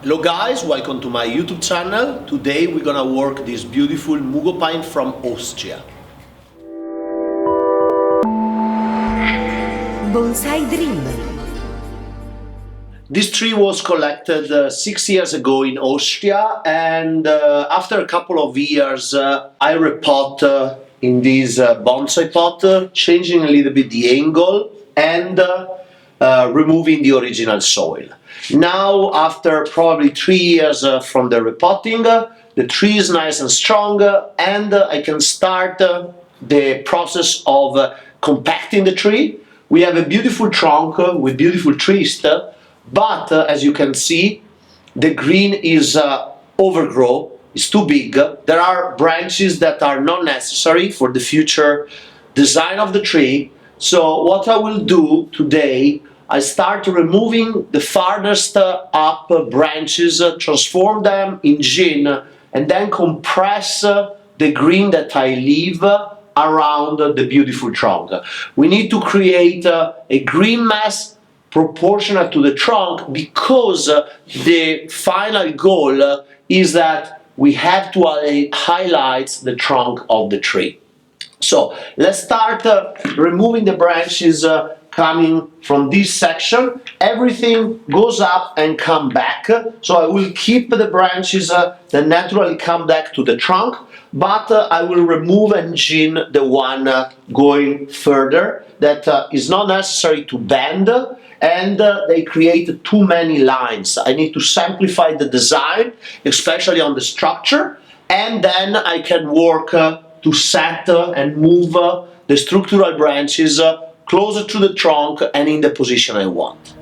Hello guys, welcome to my YouTube channel. Today we're gonna work this beautiful Mugo pine from Austria. Bonsai Dream. This tree was collected 6 years ago in Austria, and after a couple of years I repot in this bonsai pot, changing a little bit the angle and removing the original soil. Now, after probably 3 years from the repotting, the tree is nice and strong, and I can start the process of compacting the tree. We have a beautiful trunk with beautiful trees, but as you can see, the green is overgrown, it's too big. There are branches that are not necessary for the future design of the tree. So what I will do today, I start removing the farthest up branches, transform them in gin, and then compress the green that I leave around the beautiful trunk. We need to create a green mass proportional to the trunk, because the final goal is that we have to highlight the trunk of the tree. So let's start removing the branches coming from this section. Everything goes up and come back, so I will keep the branches that naturally come back to the trunk, but I will remove and gin the one going further that is not necessary to bend, and they create too many lines. I need to simplify the design, especially on the structure, and then I can work to set and move the structural branches closer to the trunk and in the position I want.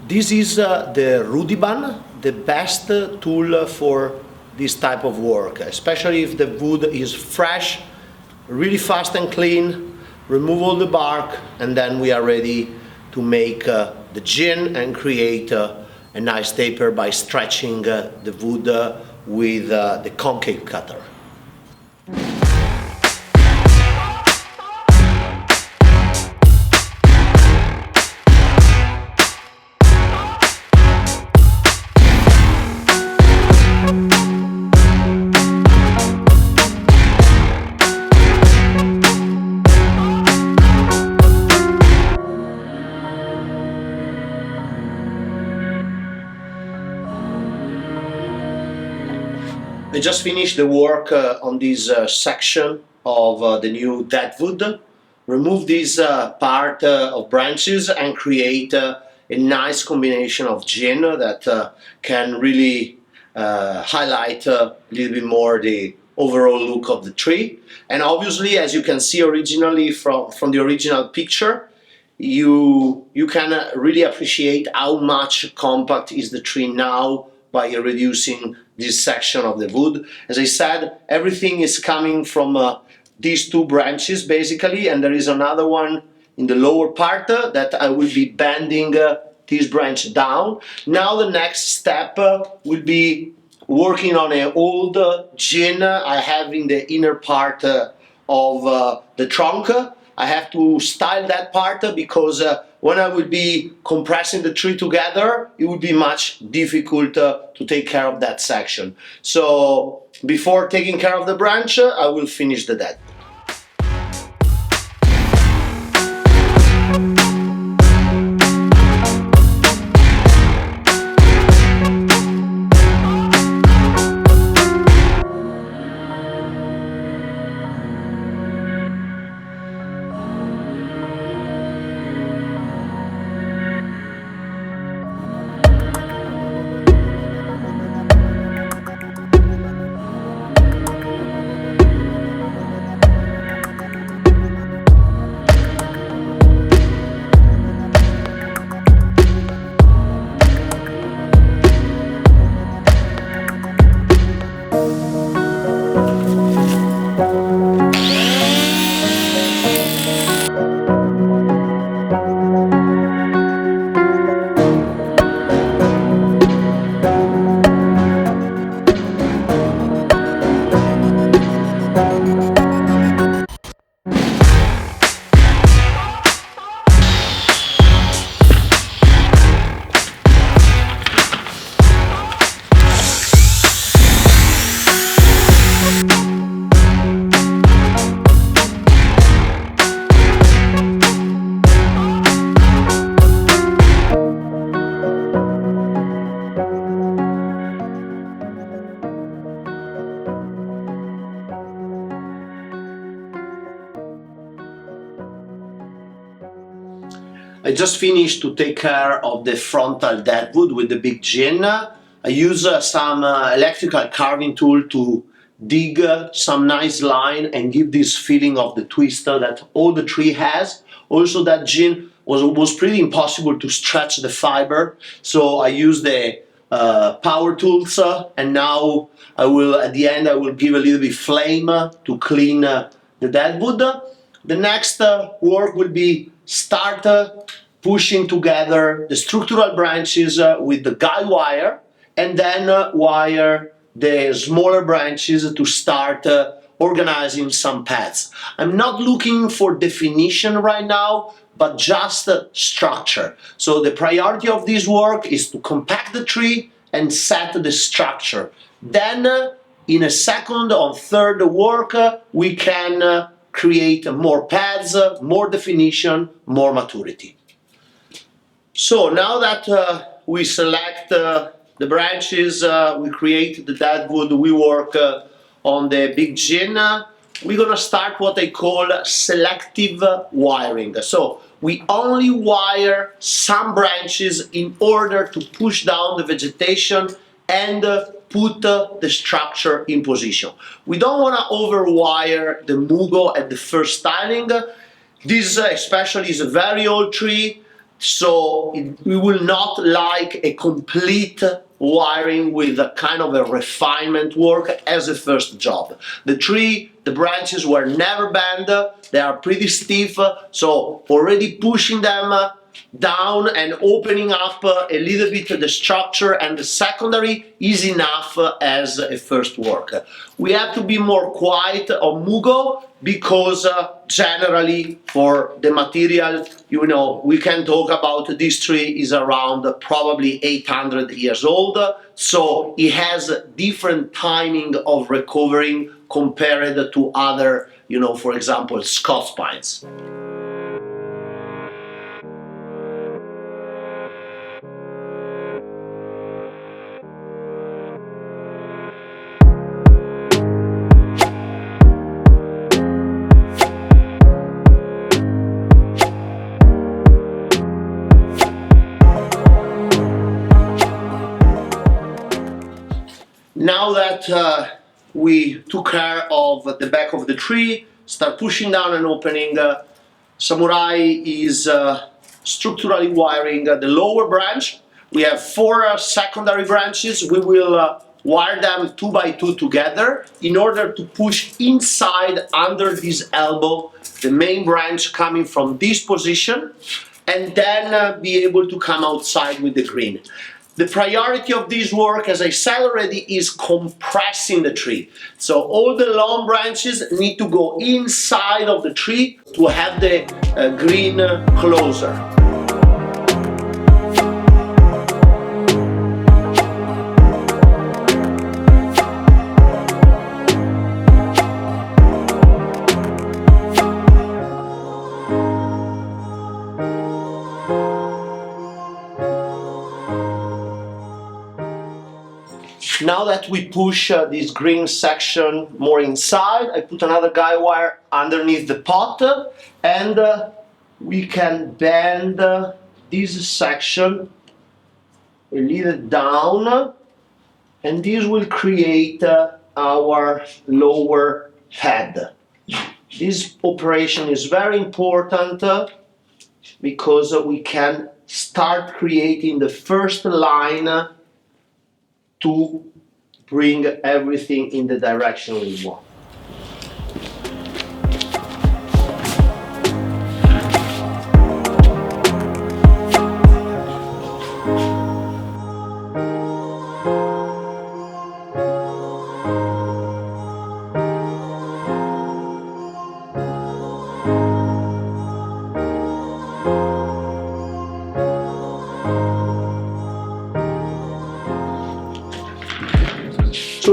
This is the Rudiban, the best tool for this type of work, especially if the wood is fresh, really fast and clean. Remove all the bark, and then we are ready to make the gin and create a nice taper by stretching the wood with the concave cutter. I just finished the work on this section of the new deadwood. Remove this part of branches and create a nice combination of gin that can really highlight a little bit more the overall look of the tree. And obviously, as you can see originally from the original picture, you can really appreciate how much compact is the tree now by reducing this section of the wood. As I said, everything is coming from these two branches basically, and there is another one in the lower part that I will be bending this branch down. Now the next step will be working on an old gin I have in the inner part of the trunk. I have to style that part because when I will be compressing the tree together, it would be much difficult to take care of that section. So before taking care of the branch, I will finish the dead. I just finished to take care of the frontal deadwood with the big gin. I use some electrical carving tool to dig some nice line and give this feeling of the twister that all the tree has. Also, that gin was pretty impossible to stretch the fiber, so I use the power tools, and now I will, at the end, I will give a little bit flame to clean the deadwood. The next work will be start pushing together the structural branches with the guide wire, and then wire the smaller branches to start organizing some paths. I'm not looking for definition right now, but just structure. So the priority of this work is to compact the tree and set the structure. Then in a second or third work, we can create more paths, more definition, more maturity. So now that we select the branches, we create the deadwood, we work on the big gin, we're gonna start what I call selective wiring. So we only wire some branches in order to push down the vegetation and put the structure in position. We don't want to overwire the Mugo at the first styling. This especially is a very old tree, so we will not like a complete wiring with a kind of a refinement work as a first job. The tree, the branches were never bent, they are pretty stiff, so already pushing them down and opening up a little bit the structure and the secondary is enough as a first work. We have to be more quiet on Mugo because generally for the material, you know, we can talk about this tree is around probably 800 years old, so it has different timing of recovering compared to other, you know, for example, Scots pines. Now that we took care of the back of the tree, start pushing down and opening, Samurai is structurally wiring the lower branch. We have 4 secondary branches. We will wire them 2 by 2 together in order to push inside under this elbow, the main branch coming from this position, and then be able to come outside with the green. The priority of this work, as I said already, is compressing the tree. So all the long branches need to go inside of the tree to have the green closer. Now that we push this green section more inside, I put another guide wire underneath the pot, and we can bend this section a little down, and this will create our lower head. This operation is very important because we can start creating the first line to bring everything in the direction we want.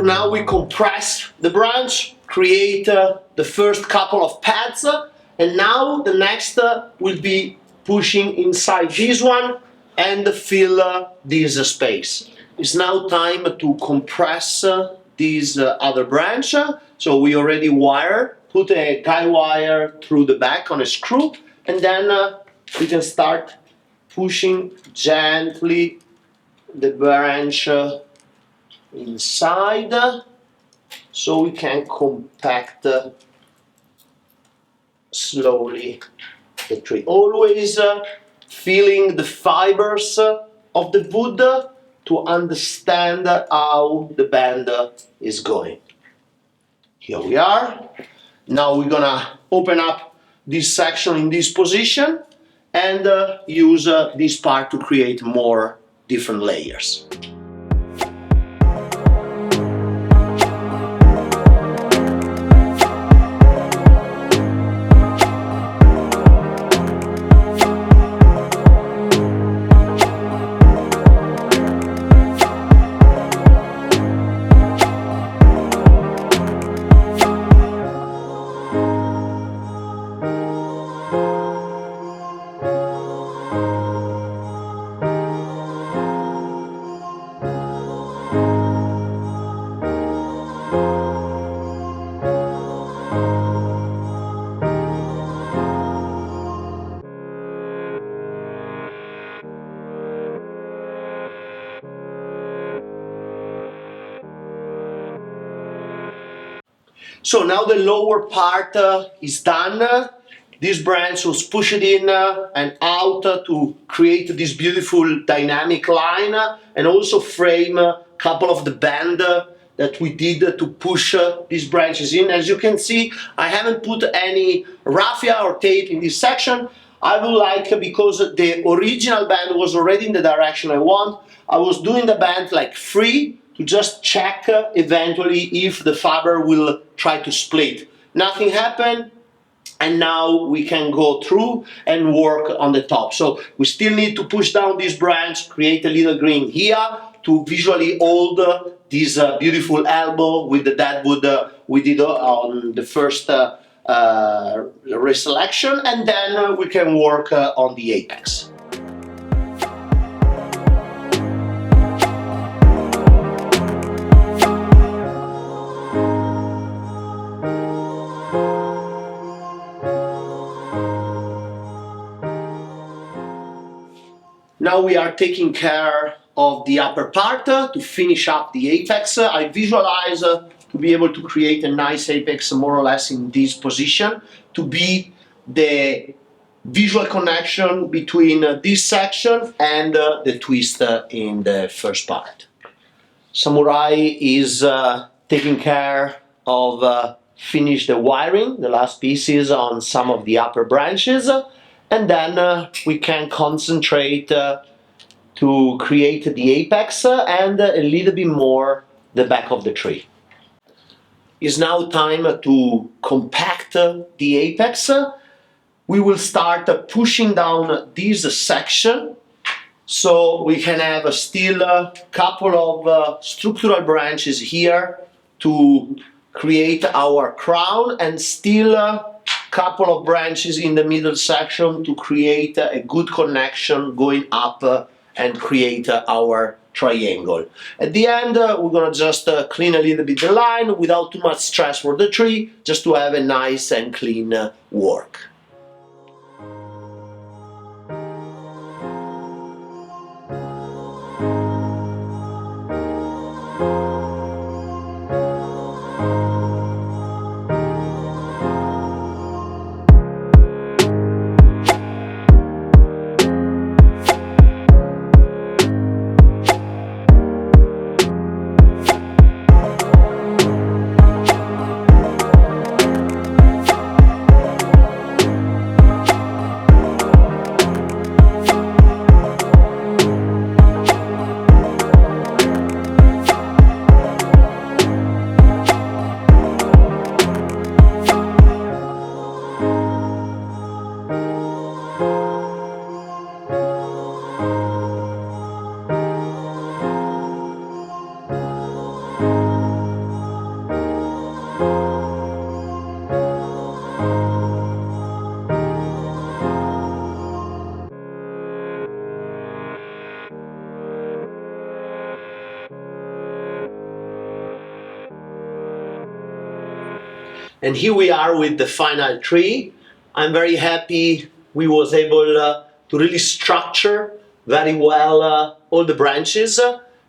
now we compress the branch, create the first couple of pads, and now the next will be pushing inside this one and fill this space. It's now time to compress this other branch. So we already put a guide wire through the back on a screw, and then we can start pushing gently the branch inside, so we can compact slowly the tree. Always feeling the fibers of the wood to understand how the bend is going. Here we are. Now we're gonna open up this section in this position and use this part to create more different layers. So now the lower part is done. This branch was pushed in and out to create this beautiful dynamic line and also frame a couple of the bend that we did to push these branches in. As you can see, I haven't put any raffia or tape in this section. I would like, because the original band was already in the direction I want, I was doing the band like free to just check eventually if the fiber will try to split. Nothing happened, and now we can go through and work on the top. So we still need to push down this branch, create a little green here to visually hold this beautiful elbow with the deadwood we did on the first reselection, and then we can work on the apex. Now we are taking care of the upper part to finish up the apex. I visualize to be able to create a nice apex more or less in this position to be the visual connection between this section and the twist in the first part. Samurai is taking care of finish the wiring, the last pieces on some of the upper branches, and then we can concentrate to create the apex and a little bit more the back of the tree. It's now time to compact the apex. We will start pushing down this section so we can have still a couple of structural branches here to create our crown, and still a couple of branches in the middle section to create a good connection going up and create our triangle. At the end, we're gonna just clean a little bit the line without too much stress for the tree, just to have a nice and clean work. And here we are with the final tree. I'm very happy we was able to really structure very well all the branches,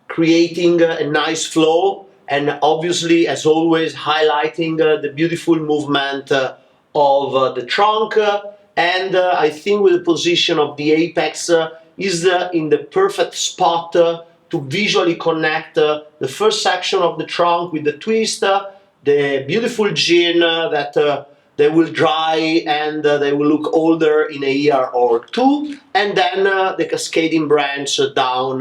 creating a nice flow, and obviously, as always, highlighting the beautiful movement of the trunk. And I think with the position of the apex is in the perfect spot to visually connect the first section of the trunk with the twist, the beautiful gin that they will dry and they will look older in a year or two, and then the cascading branch down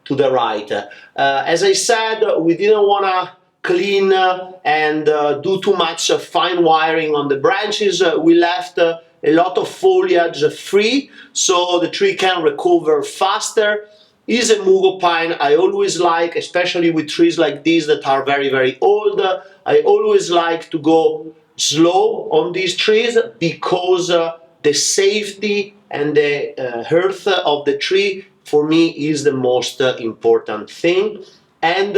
to the right. As I said, we didn't want to clean and do too much fine wiring on the branches. We left a lot of foliage free so the tree can recover faster. Is a Mugo pine I always like, especially with trees like these that are very, very old. I always like to go slow on these trees because the safety and the health of the tree for me is the most important thing. And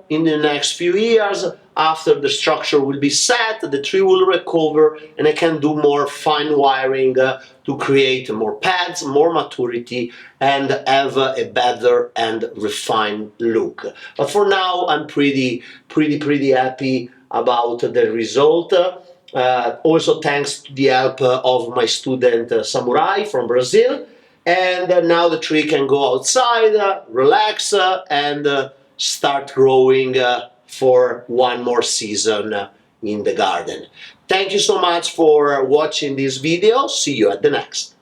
in the next few years, after the structure will be set, the tree will recover and I can do more fine wiring to create more pads, more maturity, and have a better and refined look. But for now, I'm pretty happy about the result. Also thanks to the help of my student Samurai from Brazil. And now the tree can go outside, relax, and start growing for one more season in the garden. Thank you so much for watching this video. See you at the next.